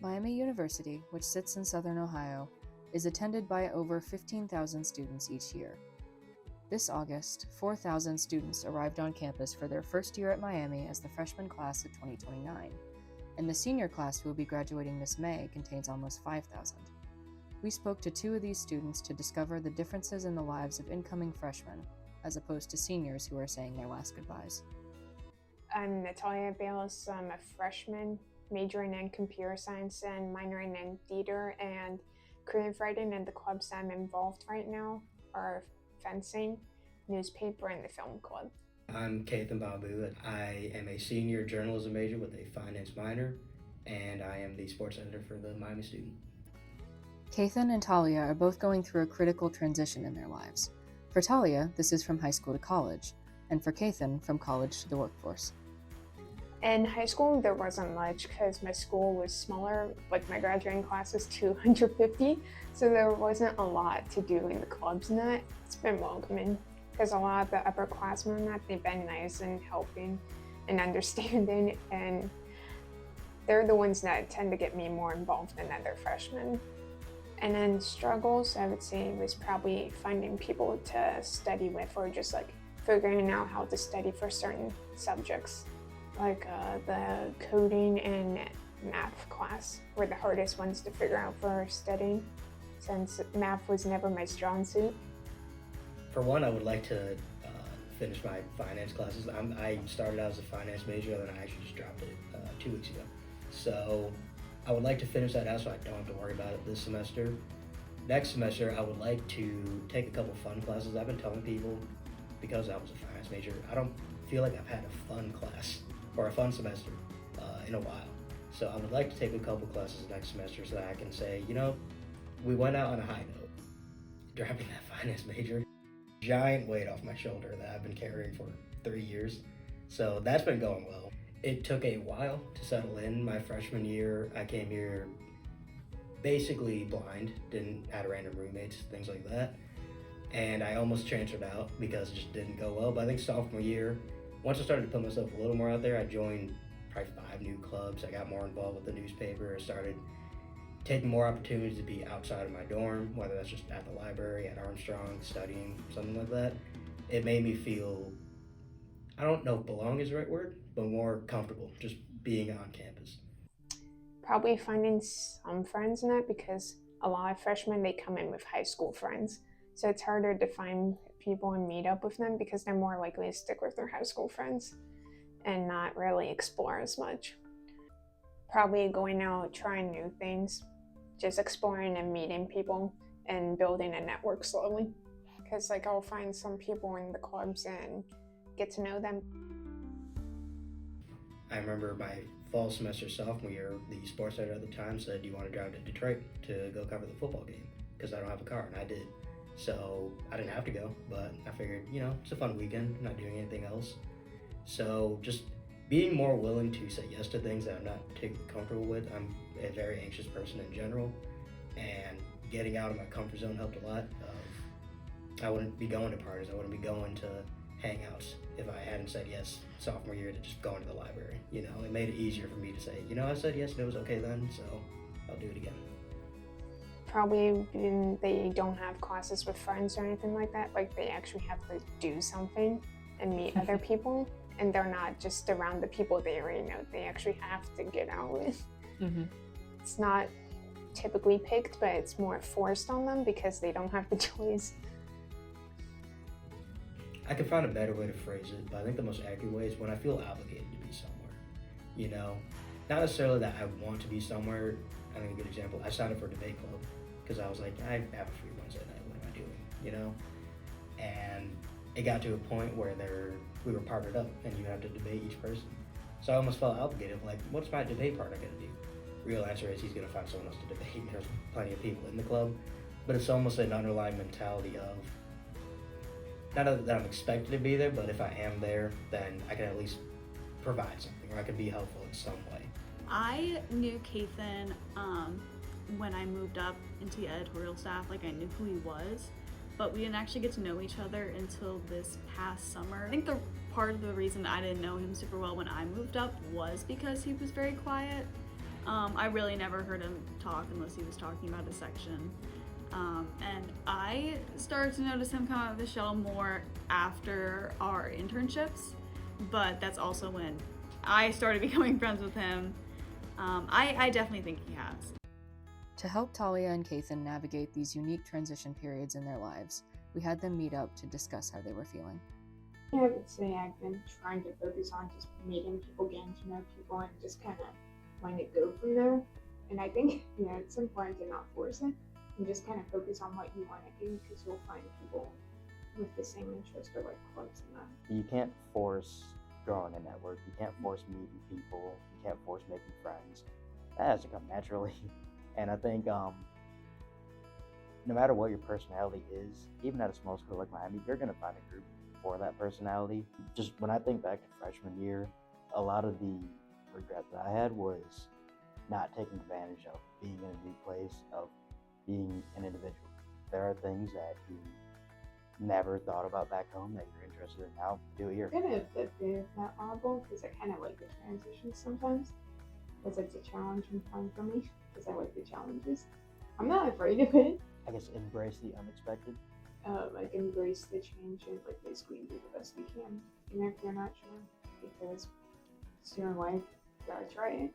Miami University, which sits in southern Ohio, is attended by over 15,000 students each year. This August, 4,000 students arrived on campus for their first year at Miami as the freshman class of 2029, and the senior class who will be graduating this May contains almost 5,000. We spoke to two of these students to discover the differences in the lives of incoming freshmen, as opposed to seniors who are saying their last goodbyes. I'm Natalia Bales. I'm a freshman majoring in computer science and minoring in theater and creative writing, and the clubs I'm involved right now are fencing, newspaper, and the film club. I'm Kathan Babu. I am a senior journalism major with a finance minor, and I am the sports editor for the Miami Student. Kathan and Talia are both going through a critical transition in their lives. For Talia, this is from high school to college, and for Kathan, from college to the workforce. In high school, there wasn't much because my school was smaller. Like my graduating class is 250, so there wasn't a lot to do in the clubs and that. It's been welcoming because a lot of the upperclassmen and that, they've been nice and helping and understanding, and they're the ones that tend to get me more involved than other freshmen. And then struggles, I would say, was probably finding people to study with, or just like figuring out how to study for certain subjects. Like the coding and math class were the hardest ones to figure out for studying, since math was never my strong suit. For one, I would like to finish my finance classes. I started out as a finance major, and then I actually just dropped it 2 weeks ago. So I would like to finish that out so I don't have to worry about it this semester. Next semester, I would like to take a couple fun classes. I've been telling people, because I was a finance major, I don't feel like I've had a fun class or a fun semester in a while. So I would like to take a couple classes next semester so that I can say, we went out on a high note. Dropping that finance major, giant weight off my shoulder that I've been carrying for 3 years. So that's been going well. It took a while to settle in. My freshman year, I came here basically blind, had random roommates, things like that. And I almost transferred out because it just didn't go well. But I think sophomore year, once I started to put myself a little more out there, I joined probably 5 new clubs. I got more involved with the newspaper. I started taking more opportunities to be outside of my dorm, whether that's just at the library, at Armstrong, studying, something like that. It made me feel, I don't know if belong is the right word, but more comfortable just being on campus. Probably finding some friends in that, because a lot of freshmen, they come in with high school friends. So it's harder to find people and meet up with them because they're more likely to stick with their high school friends and not really explore as much. Probably going out, trying new things, just exploring and meeting people and building a network slowly. Because I'll find some people in the clubs and get to know them. I remember my fall semester sophomore year, the sports editor at the time said, "Do you want to drive to Detroit to go cover the football game?" Because I don't have a car, and I did. So I didn't have to go, but I figured, it's a fun weekend, I'm not doing anything else. So just being more willing to say yes to things that I'm not particularly comfortable with. I'm a very anxious person in general, and getting out of my comfort zone helped a lot. I wouldn't be going to parties, I wouldn't be going to hangouts if I hadn't said yes sophomore year to just going to the library. It made it easier for me to say, I said yes and it was okay then, so I'll do it again. Probably they don't have classes with friends or anything like that. Like they actually have to do something and meet other people, and they're not just around the people they already know. They actually have to get out with. Mm-hmm. It's not typically picked, but it's more forced on them because they don't have the choice. I could find a better way to phrase it, but I think the most accurate way is when I feel obligated to be somewhere. Not necessarily that I want to be somewhere. I think a good example, I signed up for a debate club because I was like, I have a free Wednesday night, what am I doing, And it got to a point where we were partnered up and you have to debate each person. So I almost felt obligated, like, what's my debate partner gonna do? Real answer is he's gonna find someone else to debate, and there's plenty of people in the club, but it's almost an underlying mentality of, not that I'm expected to be there, but if I am there, then I can at least provide something, or I can be helpful in some way. I knew Kathan when I moved up into the editorial staff. I knew who he was, but we didn't actually get to know each other until this past summer. I think the part of the reason I didn't know him super well when I moved up was because he was very quiet. I really never heard him talk unless he was talking about a section. And I started to notice him come out of the shell more after our internships, but that's also when I started becoming friends with him. I definitely think he has. To help Talia and Kathan navigate these unique transition periods in their lives, we had them meet up to discuss how they were feeling. I would say I've been trying to focus on just meeting people, getting to know people, and just kind of letting it go from there. And I think, it's important to not force it and just kind of focus on what you want to do, because you'll find people with the same interest or like clubs and that. You can't force growing a network. You can't force meeting people. You can't force making friends. That has to come naturally. And I think no matter what your personality is, even at a small school like Miami, you're going to find a group for that personality. Just when I think back to freshman year, a lot of the regret that I had was not taking advantage of being in a new place, of being an individual. There are things that you never thought about back home that you're interested in now. Do it here. Kind of a bit of that honorable, because I kind of like the transitions sometimes, because it's a challenging time for me, because I like the challenges. I'm not afraid of it. I guess embrace the unexpected. Like embrace the change and like basically do the best we can, even if you're not sure, because it's your life, you gotta try it.